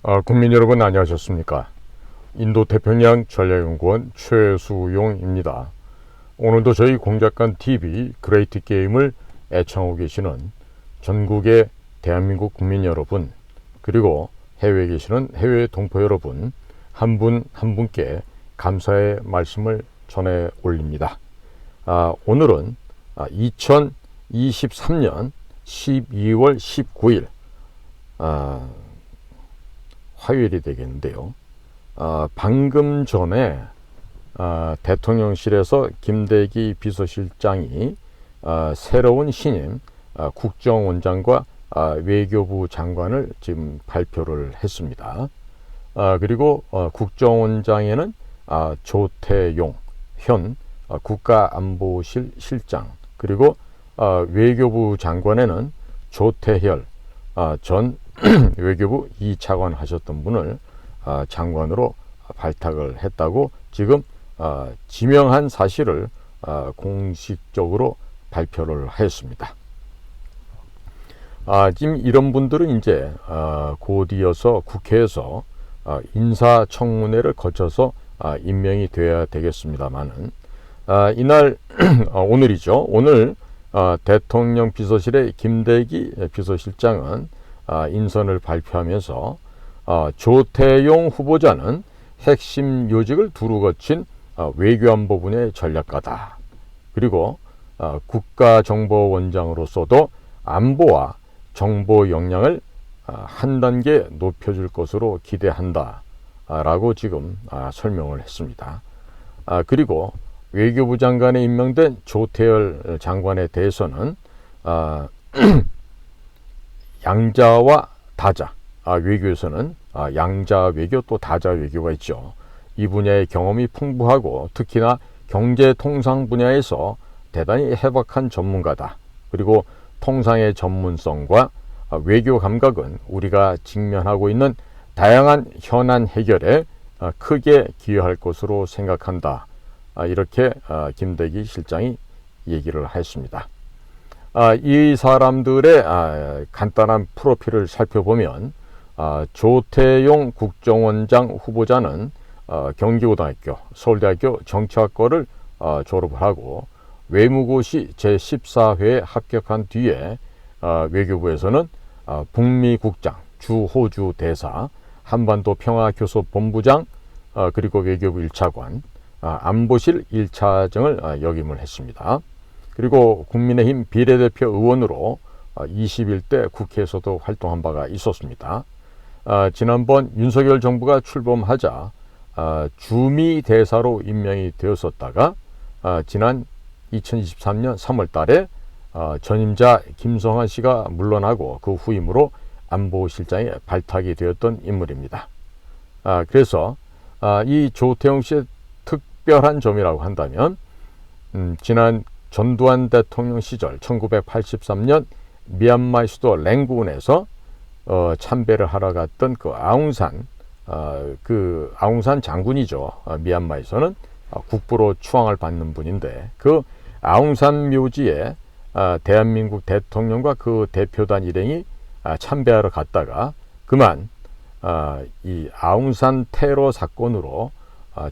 국민 여러분 안녕하셨습니까? 인도태평양 전략연구원 최수용입니다. 오늘도 저희 공작관 TV 그레이트 게임을 애청하고 계시는 전국의 대한민국 국민 여러분, 그리고 해외에 계시는 해외 동포 여러분 한 분 한 분께 감사의 말씀을 전해 올립니다. 오늘은 2023년 12월 19일 화요일이 되겠는데요. 방금 전에 대통령실에서 김대기 비서실장이 새로운 신임 국정원장과 외교부 장관을 지금 발표를 했습니다. 그리고 국정원장에는 조태용 현 국가안보실 실장, 그리고 외교부 장관에는 조태열 전 외교부 2차관 하셨던 분을 장관으로 발탁을 했다고 지금 지명한 사실을 공식적으로 발표를 했습니다. 지금 이런 분들은 이제 곧 이어서 국회에서 인사청문회를 거쳐서 임명이 되어야 되겠습니다만은 이날 오늘이죠. 오늘 대통령 비서실의 김대기 비서실장은 인선을 발표하면서 조태용 후보자는 핵심 요직을 두루 거친 외교안보 분야의 전략가다. 그리고 국가정보원장으로서도 안보와 정보 역량을 한 단계 높여줄 것으로 기대한다 라고 지금 설명을 했습니다. 그리고 외교부 장관에 임명된 조태열 장관에 대해서는 양자와 다자, 외교에서는 양자 외교 또 다자 외교가 있죠. 이 분야의 경험이 풍부하고 특히나 경제통상 분야에서 대단히 해박한 전문가다. 그리고 통상의 전문성과 외교 감각은 우리가 직면하고 있는 다양한 현안 해결에 크게 기여할 것으로 생각한다. 이렇게 김대기 실장이 얘기를 했습니다. 이 사람들의 간단한 프로필을 살펴보면 조태용 국정원장 후보자는 경기고등학교, 서울대학교 정치학과를 졸업을 하고 외무고시 제14회에 합격한 뒤에 외교부에서는 북미국장, 주호주 대사, 한반도 평화교섭본부장, 그리고 외교부 1차관, 안보실 1차장을 역임을 했습니다. 그리고 국민의힘 비례대표 의원으로 21대 국회에서도 활동한 바가 있었습니다. 지난번 윤석열 정부가 출범하자 주미 대사로 임명이 되었었다가 지난 2023년 3월 달에 전임자 김성한 씨가 물러나고 그 후임으로 안보실장에 발탁이 되었던 인물입니다. 그래서 이 조태용 씨의 특별한 점이라고 한다면 지난 전두환 대통령 시절 1983년 미얀마의 수도 랭군에서 참배를 하러 갔던 그 아웅산 장군이죠. 미얀마에서는 국부로 추앙을 받는 분인데 그 아웅산 묘지에 대한민국 대통령과 그 대표단 일행이 참배하러 갔다가 그만 이 아웅산 테러 사건으로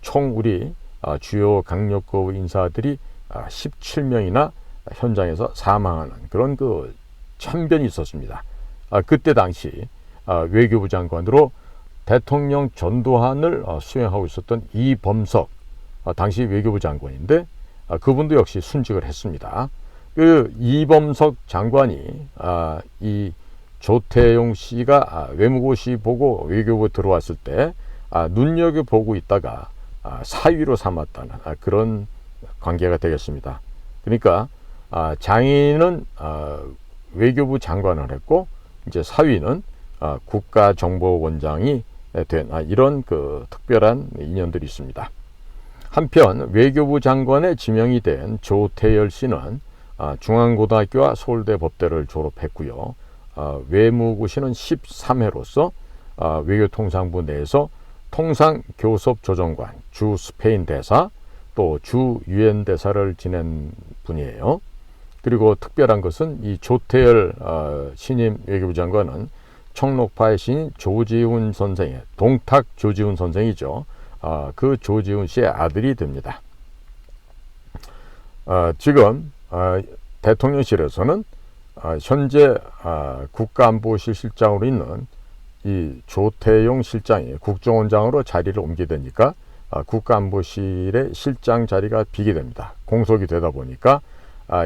총 우리 주요 강력급 인사들이 17명이나 현장에서 사망하는 그런 그 참변이 있었습니다. 그때 당시 외교부 장관으로 대통령 전두환을 수행하고 있었던 이범석 당시 외교부 장관인데 그분도 역시 순직을 했습니다. 그 이범석 장관이 이 조태용 씨가 외무고시 보고 외교부 들어왔을 때 눈여겨보고 있다가 사위로 삼았다는 그런 관계가 되겠습니다. 그러니까 장인은 외교부 장관을 했고 이제 사위는 국가정보원장이 된 이런 그 특별한 인연들이 있습니다. 한편 외교부 장관에 지명이 된 조태열 씨는 중앙고등학교와 서울대 법대를 졸업했고요. 외무고시는 13회로서 외교통상부 내에서 통상교섭조정관, 주 스페인 대사, 또 주 유엔 대사를 지낸 분이에요. 그리고 특별한 것은 이 조태열 신임 외교부 장관은 청록파의 신인 조지훈 선생의 동탁 조지훈 선생이죠. 그 조지훈 씨의 아들이 됩니다. 지금 대통령실에서는 현재 국가안보실 실장으로 있는 이 조태용 실장이 국정원장으로 자리를 옮기게 되니까 국가안보실의 실장 자리가 비게 됩니다. 공석이 되다 보니까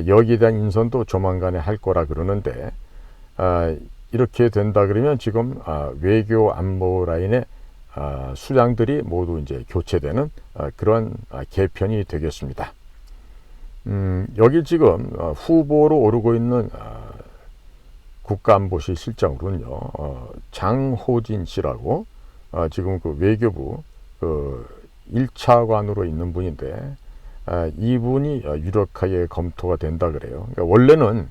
여기에 대한 인선도 조만간에 할 거라 그러는데, 이렇게 된다 그러면 지금 외교 안보 라인의 수장들이 모두 이제 교체되는 그런 개편이 되겠습니다. 여기 지금 후보로 오르고 있는 국가안보실 실장으로는요, 장호진 씨라고 지금 그 외교부 1차관으로 있는 분인데, 이분이 유력하게 검토가 된다 그래요. 그러니까 원래는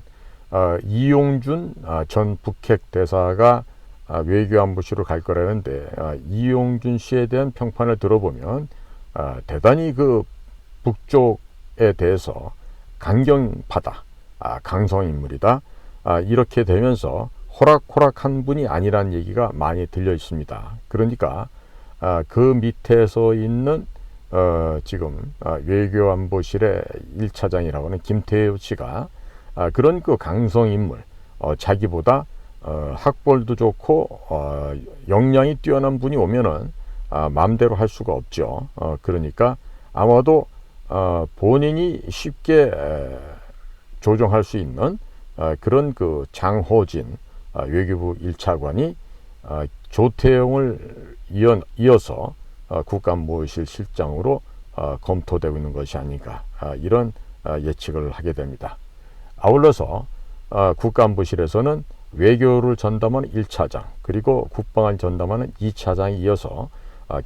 이용준 전 북핵 대사가 외교안보실로 갈 거라는데, 이용준 씨에 대한 평판을 들어보면 대단히 그 북쪽에 대해서 강경파다, 강성인물이다, 이렇게 되면서 호락호락한 분이 아니란 얘기가 많이 들려 있습니다. 그러니까 그 밑에서 있는 지금 외교안보실의 1차장이라고 하는 김태우 씨가 그런 그 강성인물, 자기보다 학벌도 좋고 역량이 뛰어난 분이 오면은 마음대로 할 수가 없죠. 그러니까 아마도 본인이 쉽게 조정할 수 있는 그런 그 장호진 외교부 1차관이 조태용을 이어서 국가안보실 실장으로 검토되고 있는 것이 아닌가, 이런 예측을 하게 됩니다. 아울러서 국가안보실에서는 외교를 전담하는 1차장, 그리고 국방을 전담하는 2차장이 이어서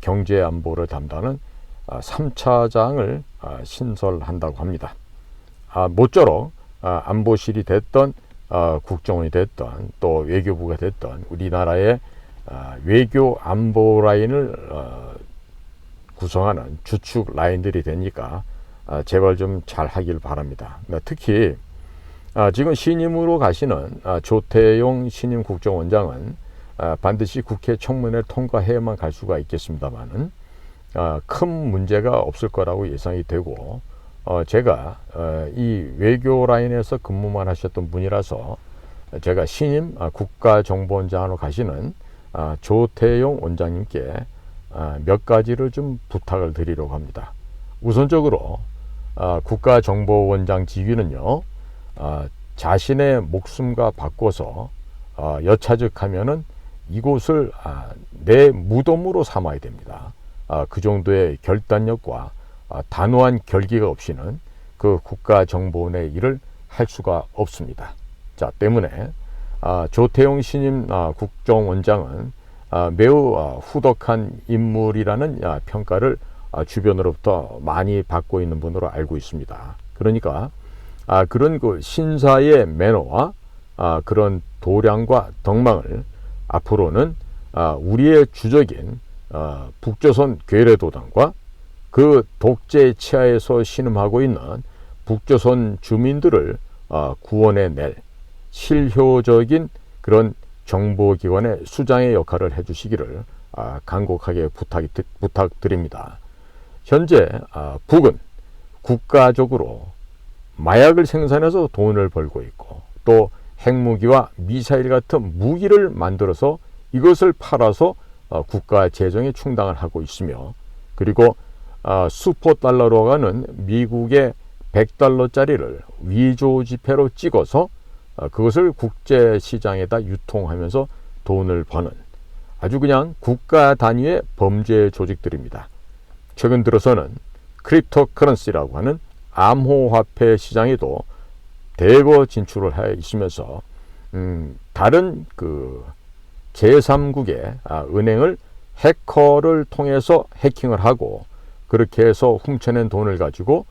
경제안보를 담당하는 3차장을 신설한다고 합니다. 모쪼록 안보실이 됐던 국정원이 됐던 또 외교부가 됐던 우리나라의 외교 안보 라인을 구성하는 주축 라인들이 되니까 제발 좀 잘하길 바랍니다. 특히 지금 신임으로 가시는 조태용 신임 국정원장은 반드시 국회 청문회를 통과해야만 갈 수가 있겠습니다만은 큰 문제가 없을 거라고 예상이 되고, 제가 이 외교 라인에서 근무만 하셨던 분이라서 제가 신임 국가정보원장으로 가시는 조태용 원장님께 몇 가지를 좀 부탁을 드리려고 합니다. 우선적으로 국가정보원장 직위는요, 자신의 목숨과 바꿔서 여차적하면은 이곳을 내 무덤으로 삼아야 됩니다. 그 정도의 결단력과 단호한 결기가 없이는 그 국가정보원의 일을 할 수가 없습니다. 자, 때문에 조태용 신임 국정원장은 매우 후덕한 인물이라는 평가를 주변으로부터 많이 받고 있는 분으로 알고 있습니다. 그러니까 그런 그 신사의 매너와 그런 도량과 덕망을 앞으로는 우리의 주적인 북조선 괴뢰도당과 그 독재 치하에서 신음하고 있는 북조선 주민들을 구원해낼 실효적인 그런 정보기관의 수장의 역할을 해주시기를 간곡하게 부탁드립니다. 현재 북은 국가적으로 마약을 생산해서 돈을 벌고 있고, 또 핵무기와 미사일 같은 무기를 만들어서 이것을 팔아서 국가 재정에 충당을 하고 있으며, 그리고 슈퍼달러로 가는 미국의 100달러짜리를 위조 지폐로 찍어서 그것을 국제시장에다 유통하면서 돈을 버는 아주 그냥 국가 단위의 범죄 조직들입니다. 최근 들어서는 크립토커런시라고 하는 암호화폐 시장에도 대거 진출을 해 있으면서 다른 그 제3국의 은행을 해커를 통해서 해킹을 하고, 그렇게 해서 훔쳐낸 돈을 가지고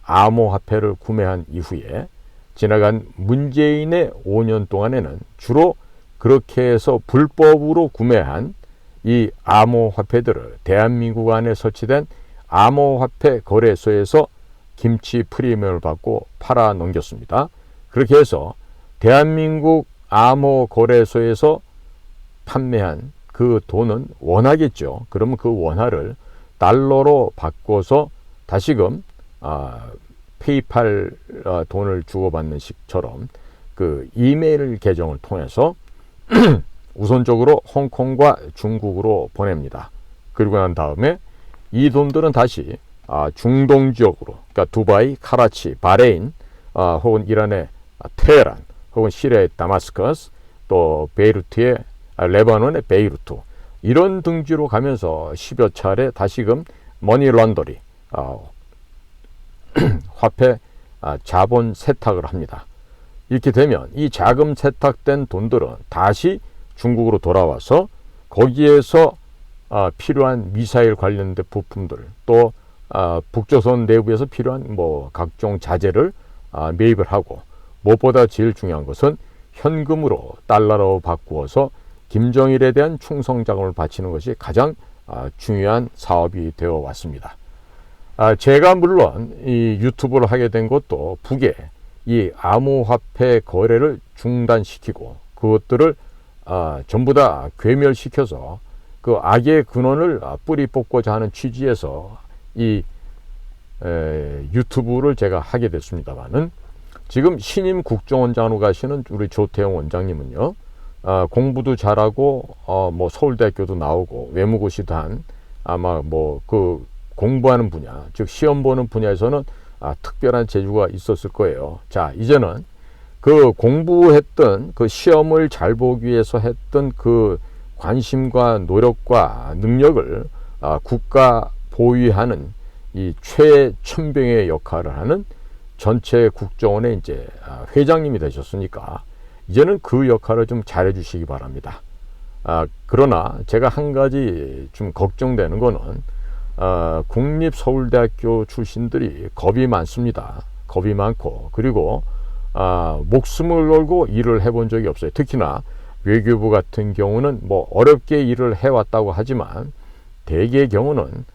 암호화폐를 구매한 이후에 지나간 문재인의 5년 동안에는 주로 그렇게 해서 불법으로 구매한 이 암호화폐들을 대한민국 안에 설치된 암호화폐 거래소에서 김치 프리미엄을 받고 팔아 넘겼습니다. 그렇게 해서 대한민국 암호 거래소에서 판매한 그 돈은 원화겠죠. 그러면 그 원화를 달러로 바꿔서 다시금 페이팔 돈을 주고받는 식처럼 그 이메일 계정을 통해서 우선적으로 홍콩과 중국으로 보냅니다. 그리고 난 다음에 이 돈들은 다시 중동 지역으로, 그러니까 두바이, 카라치, 바레인, 혹은 이란의 테헤란, 혹은 시리아의 다마스커스, 또 베이루트의 레바논의 베이루트, 이런 등지로 가면서 10여 차례 다시금 머니 런더리, 화폐 자본 세탁을 합니다. 이렇게 되면 이 자금 세탁된 돈들은 다시 중국으로 돌아와서 거기에서 필요한 미사일 관련된 부품들, 또 북조선 내부에서 필요한 뭐 각종 자재를 매입을 하고, 무엇보다 제일 중요한 것은 현금으로 달러로 바꾸어서 김정일에 대한 충성자금을 바치는 것이 가장 중요한 사업이 되어 왔습니다. 제가 물론 이 유튜브를 하게 된 것도 북에 이 암호화폐 거래를 중단시키고 그것들을 전부 다 괴멸시켜서 그 악의 근원을 뿌리 뽑고자 하는 취지에서 이 유튜브를 제가 하게 됐습니다만은, 지금 신임 국정원장으로 가시는 우리 조태용 원장님은요, 공부도 잘하고 뭐 서울대학교도 나오고 외무고시도 한, 아마 뭐 그 공부하는 분야, 즉 시험 보는 분야에서는 특별한 재주가 있었을 거예요. 자, 이제는 그 공부했던 그 시험을 잘 보기 위해서 했던 그 관심과 노력과 능력을 국가 보위하는 이 최천병의 역할을 하는 전체 국정원의 이제 회장님이 되셨으니까 이제는 그 역할을 좀 잘해 주시기 바랍니다. 그러나 제가 한 가지 좀 걱정되는 거는 국립서울대학교 출신들이 겁이 많습니다. 겁이 많고, 그리고 목숨을 걸고 일을 해본 적이 없어요. 특히나 외교부 같은 경우는 뭐 어렵게 일을 해왔다고 하지만 대개의 경우는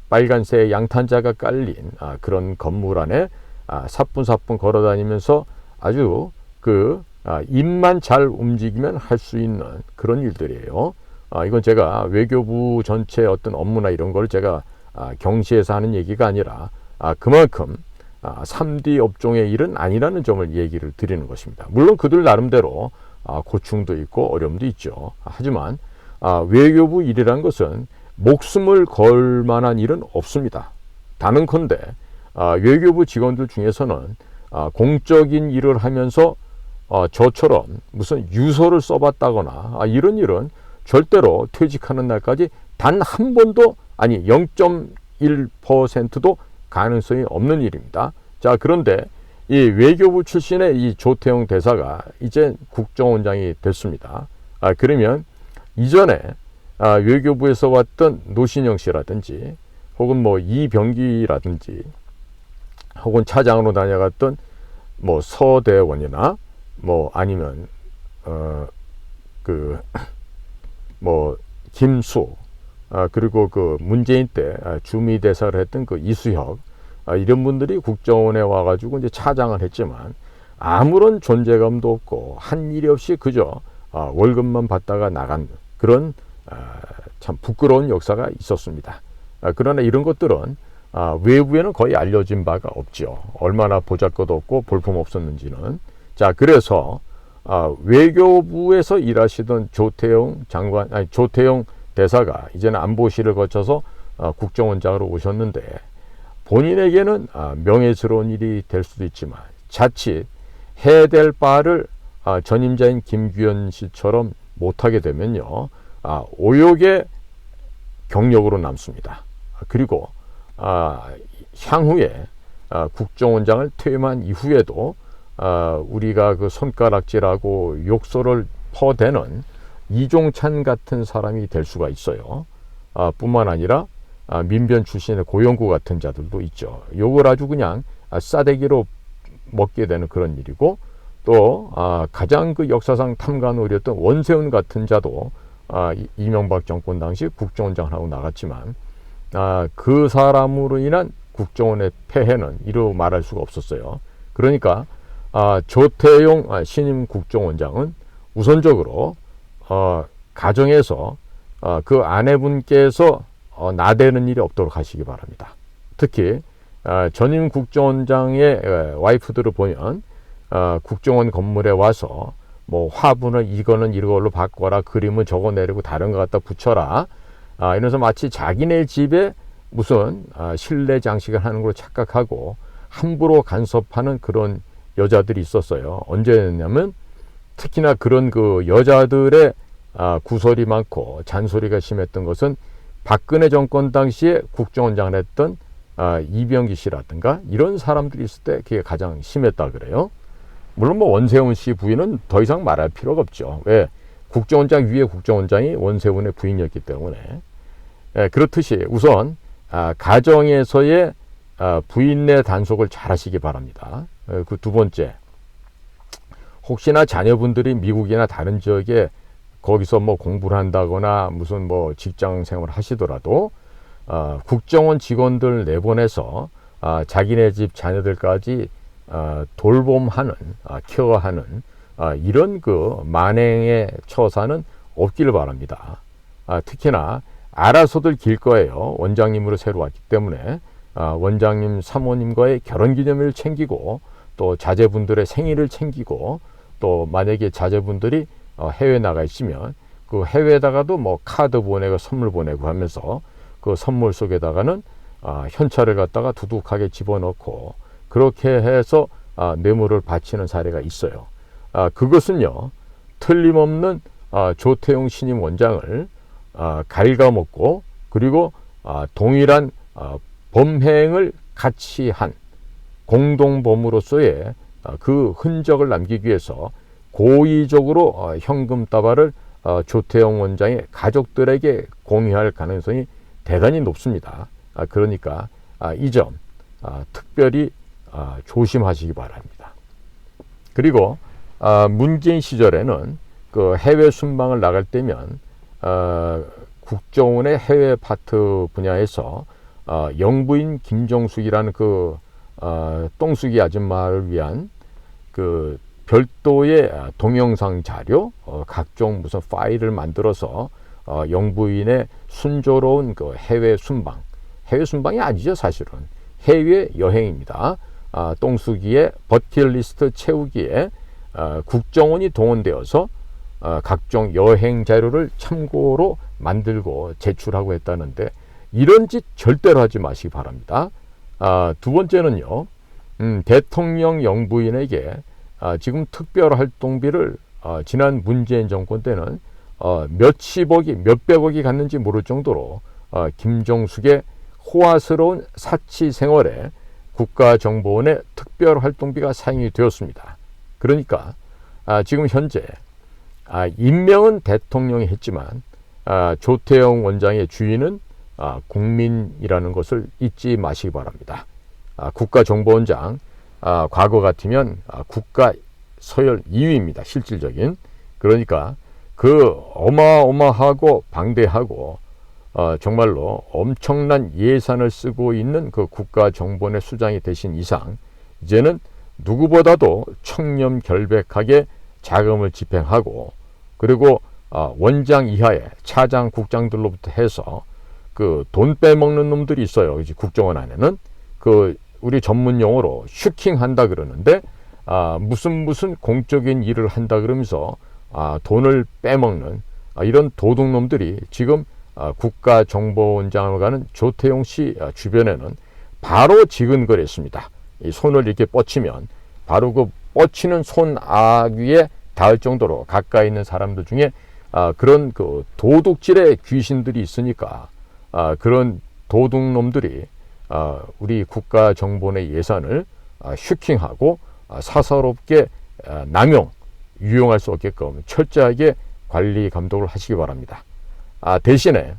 빨간색 양탄자가 깔린 그런 건물 안에 사뿐사뿐 걸어다니면서 아주 그 입만 잘 움직이면 할 수 있는 그런 일들이에요. 이건 제가 외교부 전체 어떤 업무나 이런 걸 제가 경시해서 하는 얘기가 아니라 그만큼 3D 업종의 일은 아니라는 점을 얘기를 드리는 것입니다. 물론 그들 나름대로 고충도 있고 어려움도 있죠. 하지만 외교부 일이라는 것은 목숨을 걸 만한 일은 없습니다. 단언컨대 외교부 직원들 중에서는 공적인 일을 하면서 저처럼 무슨 유서를 써봤다거나 이런 일은 절대로 퇴직하는 날까지 단 한 번도, 아니 0.1%도 가능성이 없는 일입니다. 자, 그런데 이 외교부 출신의 이 조태용 대사가 이제 국정원장이 됐습니다. 그러면 이전에 외교부에서 왔던 노신영 씨라든지, 혹은 뭐 이병기라든지, 혹은 차장으로 다녀갔던 뭐 서대원이나 뭐 아니면 뭐 김수, 그리고 그 문재인 때 주미대사를 했던 그 이수혁, 이런 분들이 국정원에 와가지고 이제 차장을 했지만 아무런 존재감도 없고 한 일이 없이 그저 월급만 받다가 나간 그런 참 부끄러운 역사가 있었습니다. 그러나 이런 것들은 외부에는 거의 알려진 바가 없죠. 얼마나 보잘것없고 볼품없었는지는. 자, 그래서 외교부에서 일하시던 조태용 대사가 이제는 안보실을 거쳐서 국정원장으로 오셨는데, 본인에게는 명예스러운 일이 될 수도 있지만 자칫 해야 될 바를 전임자인 김규현 씨처럼 못하게 되면요, 오욕의 경력으로 남습니다. 그리고 향후에 국정원장을 퇴임한 이후에도 우리가 그 손가락질하고 욕설을 퍼대는 이종찬 같은 사람이 될 수가 있어요. 뿐만 아니라 민변 출신의 고영구 같은 자들도 있죠. 요걸 아주 그냥 싸대기로 먹게 되는 그런 일이고, 또 가장 그 역사상 탐관오리였던 원세훈 같은 자도 이명박 정권 당시 국정원장을 하고 나갔지만 그 사람으로 인한 국정원의 폐해는 이루 말할 수가 없었어요. 그러니까 조태용 신임 국정원장은 우선적으로 가정에서 그 아내분께서 나대는 일이 없도록 하시기 바랍니다. 특히 전임 국정원장의 와이프들을 보면 국정원 건물에 와서 뭐 화분을 이거는 이걸로 바꿔라, 그림은 저거 내리고 다른 거 갖다 붙여라, 이러면서 마치 자기네 집에 무슨 실내 장식을 하는 걸로 착각하고 함부로 간섭하는 그런 여자들이 있었어요. 언제였냐면 특히나 그런 그 여자들의 구설이 많고 잔소리가 심했던 것은 박근혜 정권 당시에 국정원장을 했던 이병기 씨라든가 이런 사람들이 있을 때 그게 가장 심했다 그래요. 물론 뭐 원세훈 씨 부인은 더 이상 말할 필요가 없죠. 왜? 국정원장 위에 국정원장이 원세훈의 부인이었기 때문에. 그렇듯이 우선 가정에서의 부인의 단속을 잘 하시기 바랍니다. 그 두 번째, 혹시나 자녀분들이 미국이나 다른 지역에 거기서 뭐 공부를 한다거나 무슨 뭐 직장 생활을 하시더라도 국정원 직원들 내보내서 자기네 집 자녀들까지 돌봄하는, 케어하는 이런 그 만행의 처사는 없기를 바랍니다. 특히나 알아서들 길 거예요. 원장님으로 새로 왔기 때문에 원장님 사모님과의 결혼기념일을 챙기고 또 자제분들의 생일을 챙기고 또 만약에 자제분들이 해외 나가 있으면 그 해외에다가도 뭐 카드 보내고 선물 보내고 하면서 그 선물 속에다가는 현찰을 갖다가 두둑하게 집어넣고 그렇게 해서 뇌물을 바치는 사례가 있어요. 그것은요, 틀림없는 조태용 신임 원장을 갉아먹고 그리고 동일한 범행을 같이 한 공동범으로서의 그 흔적을 남기기 위해서 고의적으로 현금 다발을 조태용 원장의 가족들에게 공유할 가능성이 대단히 높습니다. 그러니까 이 점 특별히 조심하시기 바랍니다. 그리고 문재인 시절에는 그 해외 순방을 나갈 때면 국정원의 해외 파트 분야에서 영부인 김정숙이라는 그 똥숙이 아줌마를 위한 그 별도의 동영상 자료, 각종 무슨 파일을 만들어서 영부인의 순조로운 그 해외 순방이 아니죠, 사실은 해외 여행입니다. 똥숙이의 버킷리스트 채우기에 국정원이 동원되어서 각종 여행 자료를 참고로 만들고 제출하고 했다는데 이런 짓 절대로 하지 마시기 바랍니다. 두 번째는요, 대통령 영부인에게 지금 특별활동비를 지난 문재인 정권 때는 몇십억이 몇백억이 갔는지 모를 정도로 김정숙의 호화스러운 사치 생활에 국가정보원의 특별활동비가 사용이 되었습니다. 그러니까 지금 현재 임명은 대통령이 했지만 조태용 원장의 주인은 국민이라는 것을 잊지 마시기 바랍니다. 국가정보원장 과거 같으면 국가 서열 2위입니다. 실질적인. 그러니까 그 어마어마하고 방대하고 정말로 엄청난 예산을 쓰고 있는 그 국가정보원의 수장이 되신 이상 이제는 누구보다도 청렴결백하게 자금을 집행하고 그리고 원장 이하의 차장 국장들로부터 해서 그 돈 빼먹는 놈들이 있어요. 이제 국정원 안에는 그 우리 전문 용어로 슈킹한다 그러는데 무슨 공적인 일을 한다 그러면서 돈을 빼먹는 이런 도둑놈들이 지금 국가정보원장을 가는 조태용 씨 주변에는 바로 지근거렸습니다. 이 손을 이렇게 뻗치면 바로 그 뻗치는 손아귀에 닿을 정도로 가까이 있는 사람들 중에 그런 그 도둑질의 귀신들이 있으니까 그런 도둑놈들이 우리 국가정보원의 예산을 슈킹하고 사사롭게 유용할 수 없게끔 철저하게 관리 감독을 하시기 바랍니다. 대신에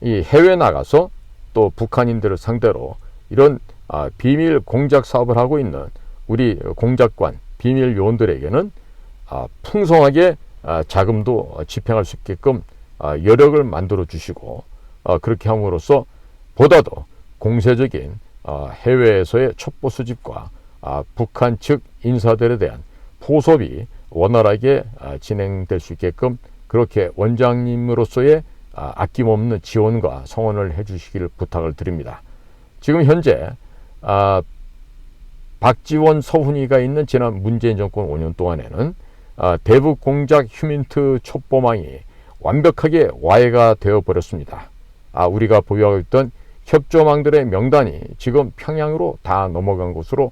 이 해외 나가서 또 북한인들을 상대로 이런 비밀 공작 사업을 하고 있는 우리 공작관 비밀 요원들에게는 풍성하게 자금도 집행할 수 있게끔 여력을 만들어 주시고 그렇게 함으로써 보다도 공세적인 해외에서의 첩보 수집과 북한 측 인사들에 대한 포섭이 원활하게 진행될 수 있게끔 그렇게 원장님으로서의 아낌없는 지원과 성원을 해주시기를 부탁을 드립니다. 지금 현재 박지원, 서훈이가 있는 지난 문재인 정권 5년 동안에는 대북 공작 휴민트 촉법망이 완벽하게 와해가 되어버렸습니다. 우리가 보유하고 있던 협조망들의 명단이 지금 평양으로 다 넘어간 것으로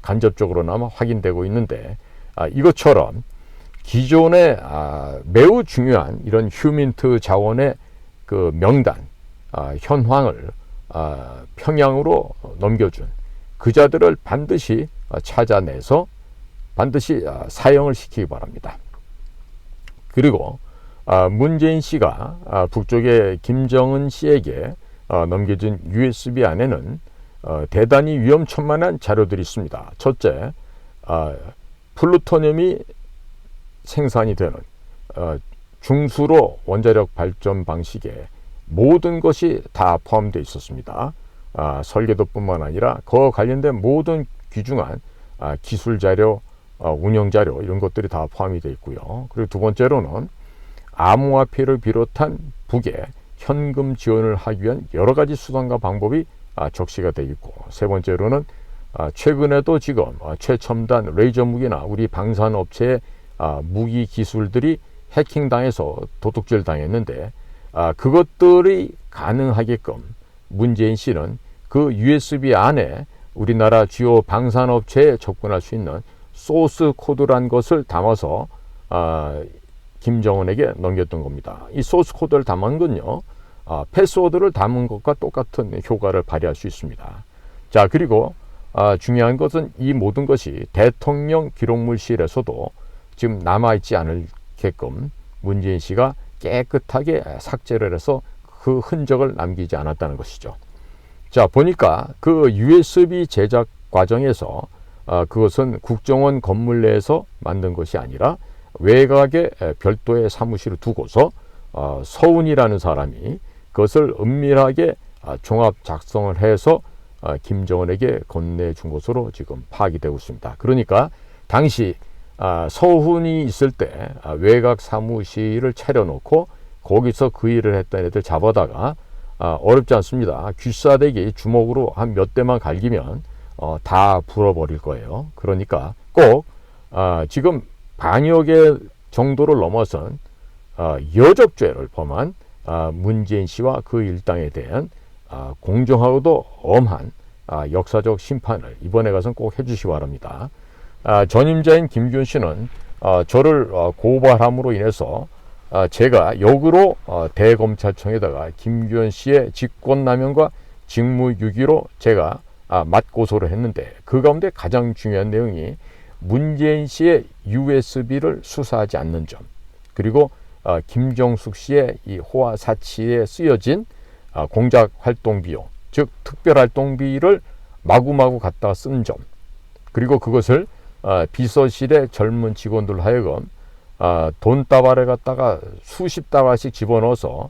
간접적으로나마 확인되고 있는데, 이것처럼 기존의 매우 중요한 이런 휴민트 자원의 그 명단, 현황을 평양으로 넘겨준 그 자들을 반드시 찾아내서 반드시 사형을 시키기 바랍니다. 그리고 문재인 씨가 북쪽의 김정은 씨에게 넘겨준 USB 안에는 대단히 위험천만한 자료들이 있습니다. 첫째, 플루토늄이 생산이 되는 중수로 원자력 발전 방식에 모든 것이 다 포함되어 있었습니다. 설계도뿐만 아니라 그와 관련된 모든 귀중한 기술 자료, 운영 자료 이런 것들이 다 포함이 되어 있고요. 그리고 두 번째로는 암호화폐를 비롯한 북에 현금 지원을 하기 위한 여러 가지 수단과 방법이 적시가 되어 있고, 세 번째로는 최근에도 지금 최첨단 레이저 무기나 우리 방산업체의 무기 기술들이 해킹당해서 도둑질 당했는데, 그것들이 가능하게끔 문재인 씨는 그 USB 안에 우리나라 주요 방산업체에 접근할 수 있는 소스 코드란 것을 담아서 김정은에게 넘겼던 겁니다. 이 소스 코드를 담은 건요, 패스워드를 담은 것과 똑같은 효과를 발휘할 수 있습니다. 자, 그리고 중요한 것은 이 모든 것이 대통령 기록물실에서도 지금 남아있지 않게끔 문재인 씨가 깨끗하게 삭제를 해서 그 흔적을 남기지 않았다는 것이죠. 자, 보니까 그 USB 제작 과정에서 그것은 국정원 건물 내에서 만든 것이 아니라 외곽에 별도의 사무실을 두고서 서훈이라는 사람이 그것을 은밀하게 종합 작성을 해서 김정은에게 건네준 것으로 지금 파악이 되고 있습니다. 그러니까 당시 서훈이 있을 때 외곽 사무실을 차려놓고 거기서 그 일을 했던 애들 잡아다가 어렵지 않습니다. 귀싸대기 주먹으로 한 몇 대만 갈기면 다 불어버릴 거예요. 그러니까 꼭 지금 반여 개 정도를 넘어선 여적죄를 범한 문재인 씨와 그 일당에 대한 공정하고도 엄한 역사적 심판을 이번에 가서는 꼭 해주시기 바랍니다. 전임자인 김기현 씨는 저를 고발함으로 인해서 제가 역으로 대검찰청에다가 김기현 씨의 직권남용과 직무유기로 제가 맞고소를 했는데, 그 가운데 가장 중요한 내용이 문재인 씨의 USB를 수사하지 않는 점, 그리고 김정숙 씨의 이 호화 사치에 쓰여진 공작 활동 비용, 즉 특별 활동비를 마구마구 갖다가 쓴 점, 그리고 그것을 비서실의 젊은 직원들 하여금 돈다발에 갖다가 수십 다발씩 집어넣어서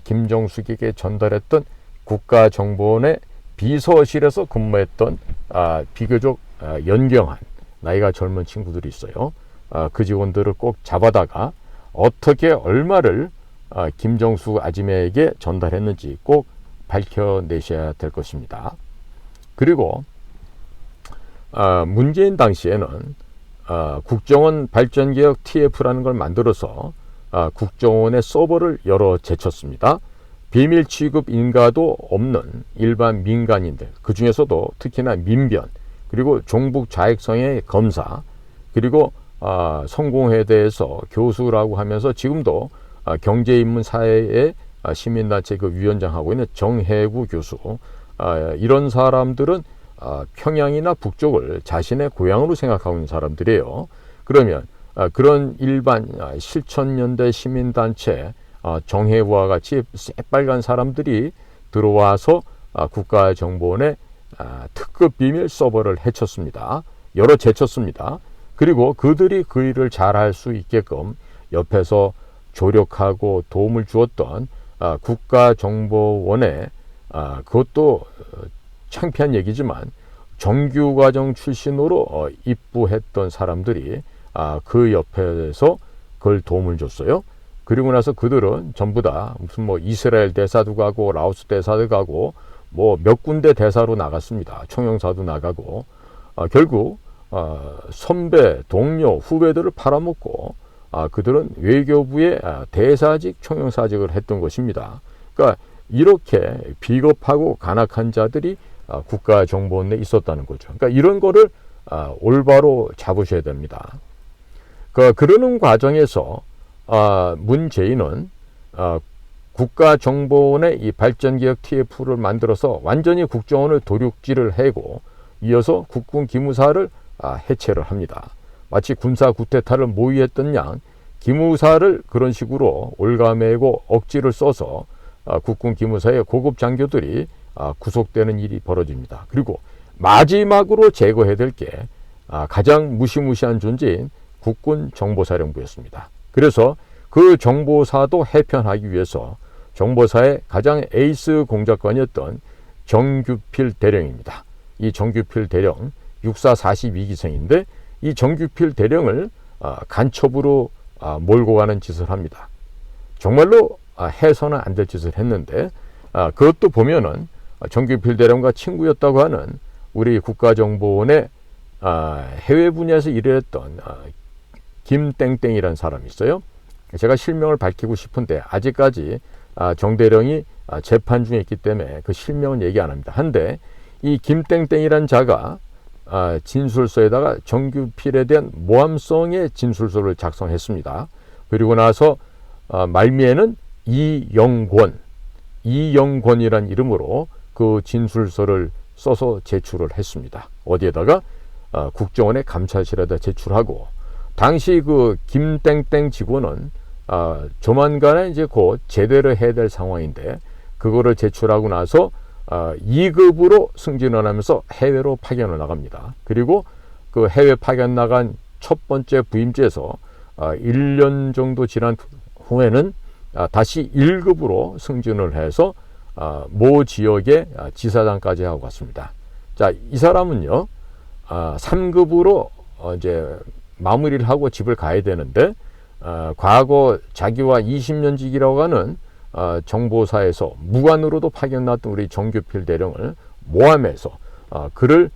김정숙에게 전달했던 국가정보원의 비서실에서 근무했던 비교적 연경한 나이가 젊은 친구들이 있어요. 그 직원들을 꼭 잡아다가 어떻게 얼마를 김정숙 아지매에게 전달했는지 꼭 밝혀내셔야 될 것입니다. 그리고 문재인 당시에는 국정원 발전개혁 TF라는 걸 만들어서 국정원의 서버를 열어 제쳤습니다. 비밀 취급 인가도 없는 일반 민간인들, 그 중에서도 특히나 민변, 그리고 종북 자익성의 검사, 그리고 성공회대에서 교수라고 하면서 지금도 경제인문사회의 시민단체 그 위원장하고 있는 정혜구 교수, 이런 사람들은 평양이나 북쪽을 자신의 고향으로 생각하고 있는 사람들이에요. 그러면 그런 일반 실천연대 시민단체 정혜구와 같이 새빨간 사람들이 들어와서 국가정보원의 특급 비밀 서버를 해쳤습니다. 열어 제쳤습니다. 그리고 그들이 그 일을 잘할 수 있게끔 옆에서 조력하고 도움을 주었던 국가정보원의 그것도 창피한 얘기지만 정규과정 출신으로 입부했던 사람들이 그 옆에서 그걸 도움을 줬어요. 그리고 나서 그들은 전부 다 무슨 뭐 이스라엘 대사도 가고 라오스 대사도 가고 뭐 몇 군데 대사로 나갔습니다. 총영사도 나가고 결국 선배, 동료, 후배들을 팔아먹고 그들은 외교부의 대사직, 총영사직을 했던 것입니다. 그러니까 이렇게 비겁하고 간악한 자들이 국가정보원에 있었다는 거죠. 그러니까 이런 거를 올바로 잡으셔야 됩니다. 그러는 과정에서 문재인은 국가정보원의 이 발전개혁 TF를 만들어서 완전히 국정원을 도륙질을 하고 이어서 국군 기무사를 해체를 합니다. 마치 군사 구태타를 모의했던 양 기무사를 그런 식으로 올가매고 억지를 써서 국군 기무사의 고급 장교들이 구속되는 일이 벌어집니다. 그리고 마지막으로 제거해야 될 게 가장 무시무시한 존재인 국군 정보사령부였습니다. 그래서 그 정보사도 해편하기 위해서 정보사의 가장 에이스 공작관이었던 정규필 대령입니다. 이 정규필 대령 육사 42기생인데 이 정규필 대령을 간첩으로 몰고 가는 짓을 합니다. 정말로 해서는 안 될 짓을 했는데 그것도 보면은 정규필 대령과 친구였다고 하는 우리 국가정보원의 해외 분야에서 일했던 김땡땡이라는 사람이 있어요. 제가 실명을 밝히고 싶은데 아직까지 정 대령이 재판 중에 있기 때문에 그 실명은 얘기 안 합니다. 한데 이 김땡땡이라는 자가 진술서에다가 정규필에 대한 모함성의 진술서를 작성했습니다. 그리고 나서 말미에는 이영권이란 이름으로 그 진술서를 써서 제출을 했습니다. 어디에다가 국정원의 감찰실에다 제출하고 당시 그 김땡땡 직원은 조만간에 이제 곧 제대를 해야 될 상황인데 그거를 제출하고 나서 2급으로 승진을 하면서 해외로 파견을 나갑니다. 그리고 그 해외 파견 나간 첫 번째 부임지에서 1년 정도 지난 후에는 다시 1급으로 승진을 해서 모 지역의 지사장까지 하고 갔습니다. 자, 이 사람은요 3급으로 이제 마무리를 하고 집을 가야 되는데 과거 자기와 20년직이라고 하는 정보사에서 무관으로도 파견 나왔던 우리 정규필 대령을 모함해서 그를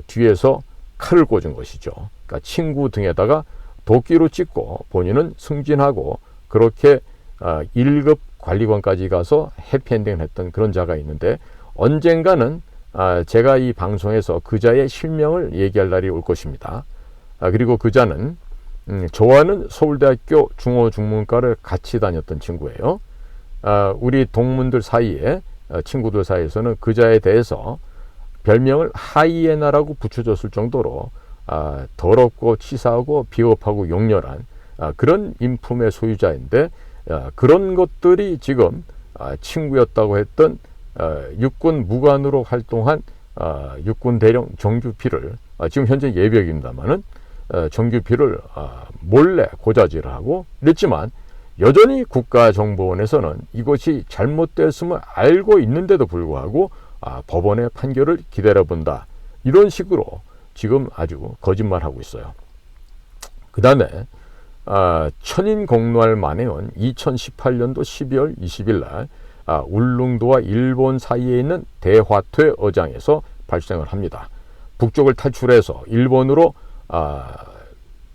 뒤에서 칼을 꽂은 것이죠. 그러니까 친구 등에다가 도끼로 찍고 본인은 승진하고 그렇게 1급 관리관까지 가서 해피엔딩을 했던 그런 자가 있는데 언젠가는 제가 이 방송에서 그 자의 실명을 얘기할 날이 올 것입니다. 그리고 그 자는 저와는 서울대학교 중어중문과를 같이 다녔던 친구예요. 우리 동문들 사이에 친구들 사이에서는 그 자에 대해서 별명을 하이에나라고 붙여줬을 정도로 더럽고 치사하고 비겁하고 용렬한 그런 인품의 소유자인데 그런 것들이 지금 친구였다고 했던 육군 무관으로 활동한 육군 대령 정규필을 지금 현재 예비역입니다만은 정규필을 몰래 고자질을 하고 이랬지만 여전히 국가정보원에서는 이것이 잘못됐음을 알고 있는데도 불구하고 법원의 판결을 기다려본다. 이런 식으로 지금 아주 거짓말하고 있어요. 그 다음에 천인공노할 만에는 2018년도 12월 20일 날 울릉도와 일본 사이에 있는 대화퇴 어장에서 발생을 합니다. 북쪽을 탈출해서 일본으로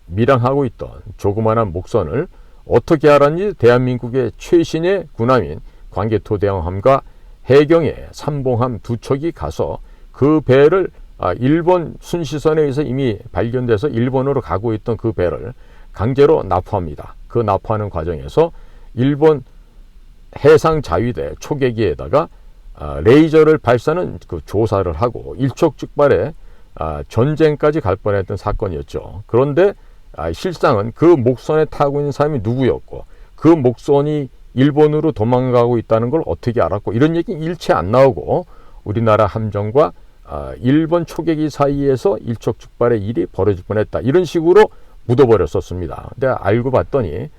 밀항하고 있던 조그마한 목선을 어떻게 알았는지 대한민국의 최신의 군함인 광개토대왕함과 해경의 삼봉함 두 척이 가서 그 배를 일본 순시선에 의해서 이미 발견돼서 일본으로 가고 있던 그 배를 강제로 납포합니다. 그 납포하는 과정에서 일본 해상자위대 초계기에다가 레이저를 발사하는 그 조사를 하고 일촉즉발의 전쟁까지 갈 뻔했던 사건이었죠. 그런데 실상은 그 목선에 타고 있는 사람이 누구였고 그 목선이 일본으로 도망가고 있다는 걸 어떻게 알았고 이런 얘기는 일체 안 나오고 우리나라 함정과 일본 초계기 사이에서 일촉즉발의 일이 벌어질 뻔했다. 이런 식으로 묻어버렸었습니다. 근데 알고 봤더니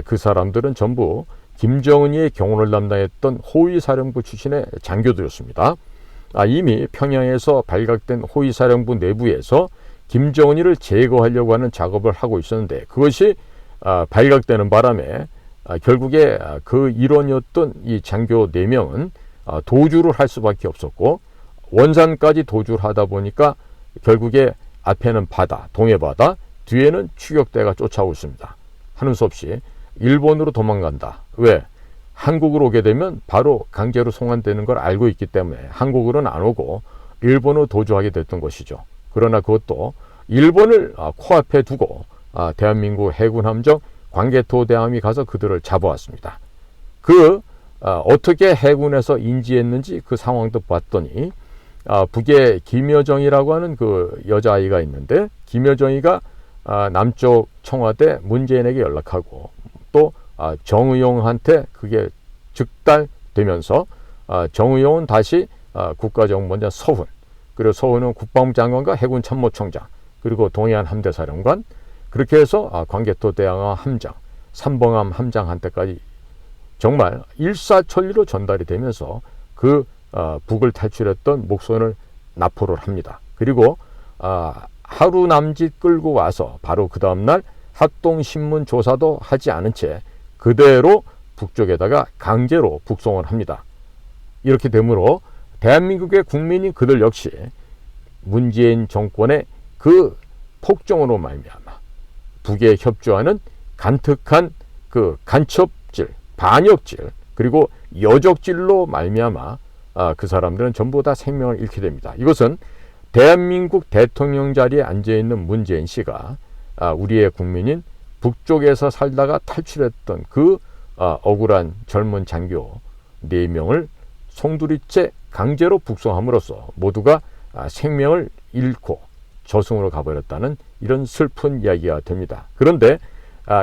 그 사람들은 전부 김정은이의 경호를 담당했던 호위사령부 출신의 장교들이었습니다. 이미 평양에서 발각된 호위사령부 내부에서 김정은이를 제거하려고 하는 작업을 하고 있었는데 그것이 발각되는 바람에 결국에 그 일원이었던 이 장교 4명은 도주를 할 수밖에 없었고, 원산까지 도주를 하다 보니까 결국에 앞에는 바다, 동해바다, 뒤에는 추격대가 쫓아오고 있습니다. 하는 수 없이 일본으로 도망간다. 왜? 한국으로 오게 되면 바로 강제로 송환되는 걸 알고 있기 때문에 한국으로는 안 오고 일본으로 도주하게 됐던 것이죠. 그러나 그것도 일본을 코앞에 두고 대한민국 해군 함정 광개토대함이 가서 그들을 잡아왔습니다. 어떻게 해군에서 인지했는지 그 상황도 봤더니, 북에 김여정이라고 하는 그 여자아이가 있는데, 김여정이가 남쪽 청와대 문재인에게 연락하고, 또 정의용한테 그게 즉달되면서 정의용은 다시 국가정보원장 서훈, 그리고 서훈은 국방부 장관과 해군 참모총장, 그리고 동해안 함대사령관, 그렇게 해서 광개토대왕 함장, 삼봉함 함장한테까지 정말 일사천리로 전달이 되면서 북을 탈출했던 목선을 납포를 합니다. 그리고 하루 남짓 끌고 와서 바로 그 다음날 합동신문 조사도 하지 않은 채 그대로 북쪽에다가 강제로 북송을 합니다. 이렇게 되므로 대한민국의 국민이 그들 역시 문재인 정권의 그 폭정으로 말미암아 북에 협조하는 간특한 그 간첩질, 반역질, 그리고 여적질로 말미암아 그 사람들은 전부 다 생명을 잃게 됩니다. 이것은 대한민국 대통령 자리에 앉아있는 문재인 씨가 우리의 국민인 북쪽에서 살다가 탈출했던 그 억울한 젊은 장교 4명을 송두리째 강제로 북송함으로써 모두가 생명을 잃고 저승으로 가버렸다는 이런 슬픈 이야기가 됩니다. 그런데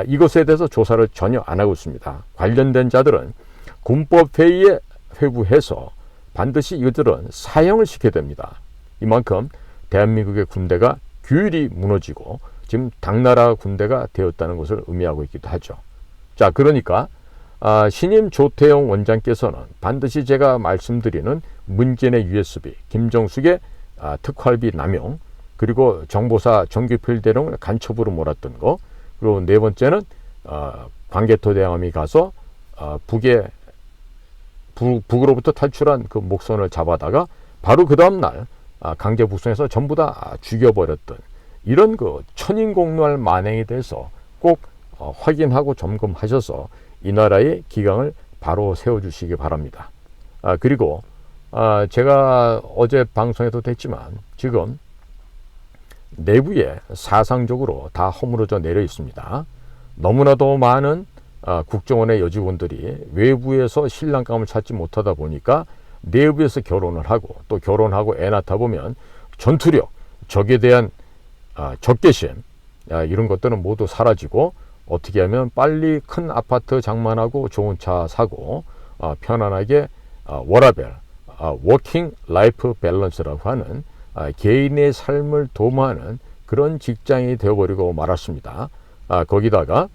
이것에 대해서 조사를 전혀 안 하고 있습니다. 관련된 자들은 군법회의에 회부해서 반드시 이들은 사형을 시켜야 됩니다. 이만큼 대한민국의 군대가 규율이 무너지고 지금 당나라 군대가 되었다는 것을 의미하고 있기도 하죠. 자, 그러니까 신임 조태용 원장께서는 반드시 제가 말씀드리는 문재인의 USB, 김정숙의 특활비 남용, 그리고 정보사 정규필대령을 간첩으로 몰았던 거, 그리고 4번째는 광개토대왕이 가서 북으로부터 탈출한 그 목선을 잡아다가 바로 그 다음날 강제 북송해서 전부 다 죽여버렸던 이런 그 천인공노할 만행에 대해서 꼭 확인하고 점검하셔서 이 나라의 기강을 바로 세워주시기 바랍니다. 그리고 제가 어제 방송에도 했지만 지금 내부에 사상적으로 다 허물어져 내려 있습니다. 너무나도 많은 국정원의 여직원들이 외부에서 신랑감을 찾지 못하다 보니까 내부에서 결혼을 하고, 또 결혼하고 애 낳다 보면 전투력, 적에 대한 적개심, 이런 것들은 모두 사라지고 어떻게 하면 빨리 큰 아파트 장만하고 좋은 차 사고 편안하게 워라벨, 워킹 라이프 밸런스라고 하는 개인의 삶을 도모하는 그런 직장이 되어버리고 말았습니다. 거기다가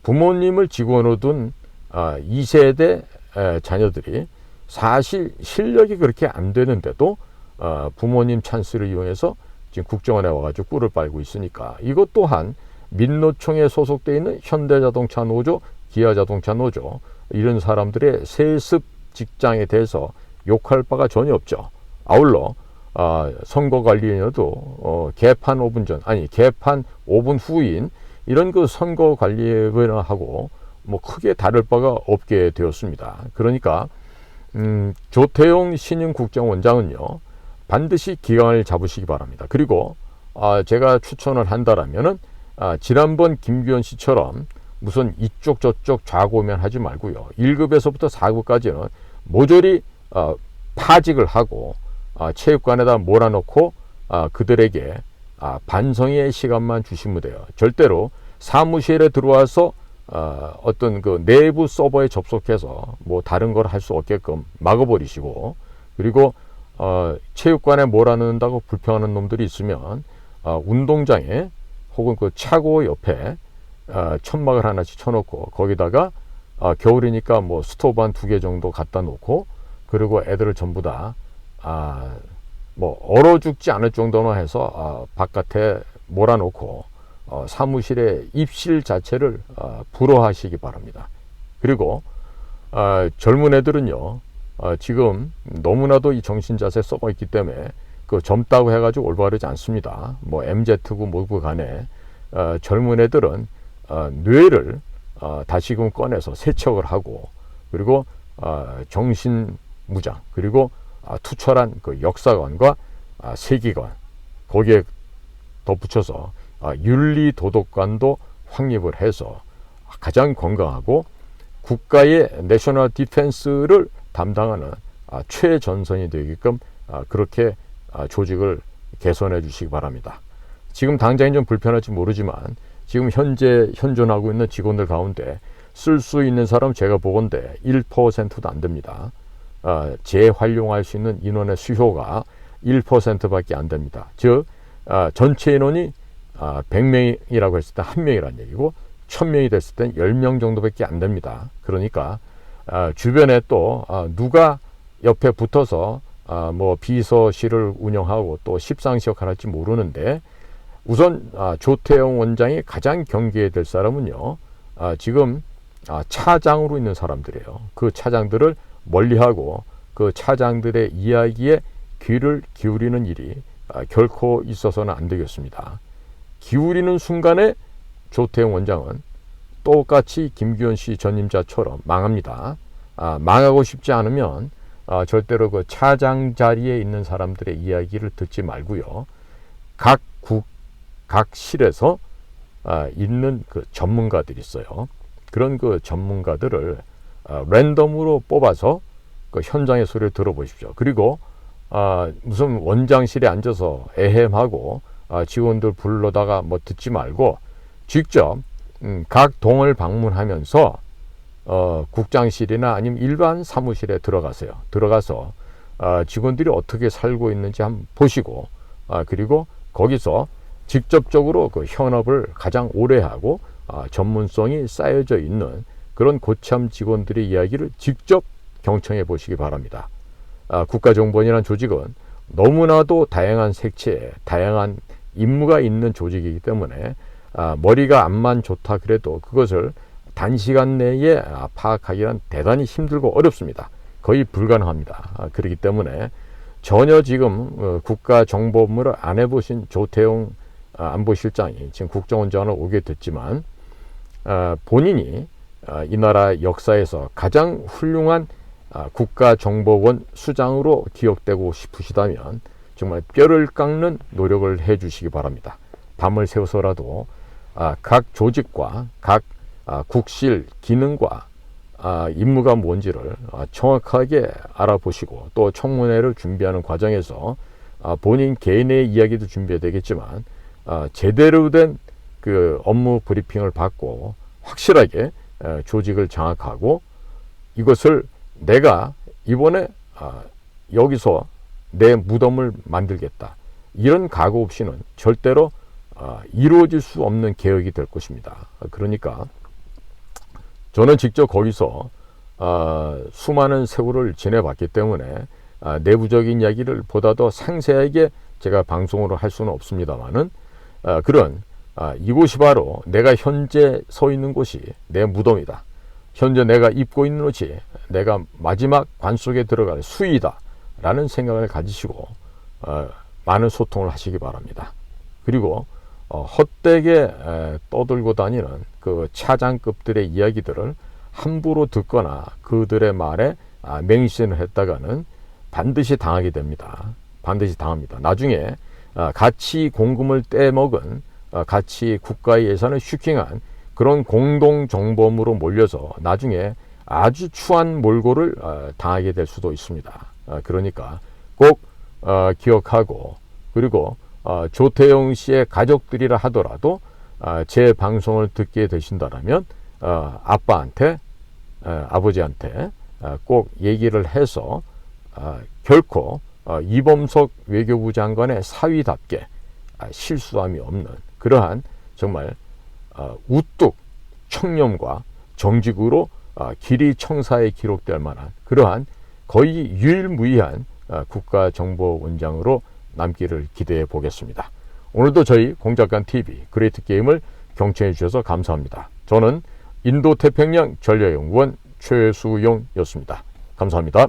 부모님을 직원으로 둔 2세대 자녀들이 사실 실력이 그렇게 안 되는데도 부모님 찬스를 이용해서 지금 국정원에 와가지고 꿀을 빨고 있으니까 이것 또한 민노총에 소속되어 있는 현대자동차 노조, 기아자동차 노조, 이런 사람들의 세습 직장에 대해서 욕할 바가 전혀 없죠. 아울러 선거관리위원회도 개판 5분 전, 개판 5분 후인 이런 그 선거관리위원회하고 뭐 크게 다를 바가 없게 되었습니다. 그러니까 조태용 신임 국정원장은요, 반드시 기강을 잡으시기 바랍니다. 그리고 제가 추천을 한다라면은 지난번 김규현 씨처럼 무슨 이쪽 저쪽 좌고면 하지 말고요, 1급에서부터 4급까지는 모조리 파직을 하고 체육관에다 몰아넣고 그들에게 반성의 시간만 주시면 돼요. 절대로 사무실에 들어와서 어떤 그 내부 서버에 접속해서 뭐 다른 걸 할 수 없게끔 막아버리시고, 그리고 체육관에 몰아넣는다고 불평하는 놈들이 있으면 운동장에 혹은 그 차고 옆에 천막을 하나씩 쳐놓고 거기다가 겨울이니까 뭐 스토브 한 2개 정도 갖다 놓고, 그리고 애들을 전부 다 뭐 얼어 죽지 않을 정도만 해서 바깥에 몰아놓고 사무실의 입실 자체를 불허하시기 바랍니다. 그리고 젊은 애들은요, 지금 너무나도 이 정신자세 썩어 있기 때문에 그 젊다고 해가지고 올바르지 않습니다. 뭐 MZ고 뭐고 간에 젊은 애들은 뇌를 다시금 꺼내서 세척을 하고, 그리고 정신무장, 그리고 투철한 그 역사관과 세계관, 거기에 덧붙여서 윤리 도덕관도 확립을 해서 가장 건강하고 국가의 내셔널 디펜스를 담당하는 최전선이 되게끔 그렇게 조직을 개선해 주시기 바랍니다. 지금 당장은 좀 불편할지 모르지만 지금 현재 현존하고 있는 직원들 가운데 쓸 수 있는 사람 제가 보건대 1%도 안 됩니다. 재활용할 수 있는 인원의 수요가 1%밖에 안 됩니다. 즉 전체 인원이 100명이라고 했을 때 1명이라는 얘기고 1000명이 됐을 땐 10명 정도밖에 안 됩니다. 그러니까 주변에 또 누가 옆에 붙어서 뭐 비서실을 운영하고 또 십상시 역할을 할지 모르는데, 우선 조태용 원장이 가장 경계해야 될 사람은요, 지금 차장으로 있는 사람들이에요. 그 차장들을 멀리하고 그 차장들의 이야기에 귀를 기울이는 일이 결코 있어서는 안 되겠습니다. 기울이는 순간에 조태용 원장은 똑같이 김규현 씨 전임자처럼 망합니다. 망하고 싶지 않으면 절대로 그 차장 자리에 있는 사람들의 이야기를 듣지 말고요, 각 실에서 있는 그 전문가들이 있어요. 그런 그 전문가들을 랜덤으로 뽑아서 그 현장의 소리를 들어보십시오. 그리고 무슨 원장실에 앉아서 에헴하고 직원들 불러다가 뭐 듣지 말고 직접 각 동을 방문하면서 국장실이나 아니면 일반 사무실에 들어가세요. 들어가서 직원들이 어떻게 살고 있는지 한번 보시고, 그리고 거기서 직접적으로 그 현업을 가장 오래 하고 전문성이 쌓여져 있는 그런 고참 직원들의 이야기를 직접 경청해 보시기 바랍니다. 국가정보원이라는 조직은 너무나도 다양한 색채에 다양한 임무가 있는 조직이기 때문에 머리가 암만 좋다 그래도 그것을 단시간 내에 파악하기는 대단히 힘들고 어렵습니다. 거의 불가능합니다. 그렇기 때문에 전혀 지금 국가정보업무를 안 해보신 조태용 안보실장이 지금 국정원장으로 오게 됐지만, 본인이 이 나라 역사에서 가장 훌륭한 국가정보원 수장으로 기억되고 싶으시다면 정말 뼈를 깎는 노력을 해 주시기 바랍니다. 밤을 새워서라도 각 조직과 각 국실 기능과 임무가 뭔지를 정확하게 알아보시고, 또 청문회를 준비하는 과정에서 본인 개인의 이야기도 준비해야 되겠지만 제대로 된 그 업무 브리핑을 받고 확실하게 조직을 장악하고, 이것을 내가 이번에 여기서 내 무덤을 만들겠다, 이런 각오 없이는 절대로 이루어질 수 없는 개혁이 될 것입니다. 그러니까 저는 직접 거기서 수많은 세월을 지내봤기 때문에 내부적인 이야기를 보다 더 상세하게 제가 방송으로 할 수는 없습니다만은, 그런 이곳이 바로 내가 현재 서 있는 곳이 내 무덤이다, 현재 내가 입고 있는 옷이 내가 마지막 관 속에 들어갈 수의다 라는 생각을 가지시고 많은 소통을 하시기 바랍니다. 그리고 헛되게 떠들고 다니는 그 차장급들의 이야기들을 함부로 듣거나 그들의 말에 맹신을 했다가는 반드시 당하게 됩니다. 반드시 당합니다. 나중에 같이 공금을 떼먹은, 같이 국가의 예산을 슈킹한 그런 공동정범으로 몰려서 나중에 아주 추한 몰골을 당하게 될 수도 있습니다. 그러니까 꼭 기억하고, 그리고 조태용 씨의 가족들이라 하더라도 제 방송을 듣게 되신다면 아빠한테, 아버지한테 꼭 얘기를 해서 결코 이범석 외교부 장관의 사위답게 실수함이 없는 그러한 정말 우뚝 청렴과 정직으로 길이 청사에 기록될 만한 그러한 거의 유일무이한 국가정보원장으로 남기를 기대해 보겠습니다. 오늘도 저희 공작관TV 그레이트 게임을 경청해 주셔서 감사합니다. 저는 인도태평양 전략연구원 최수용이었습니다. 감사합니다.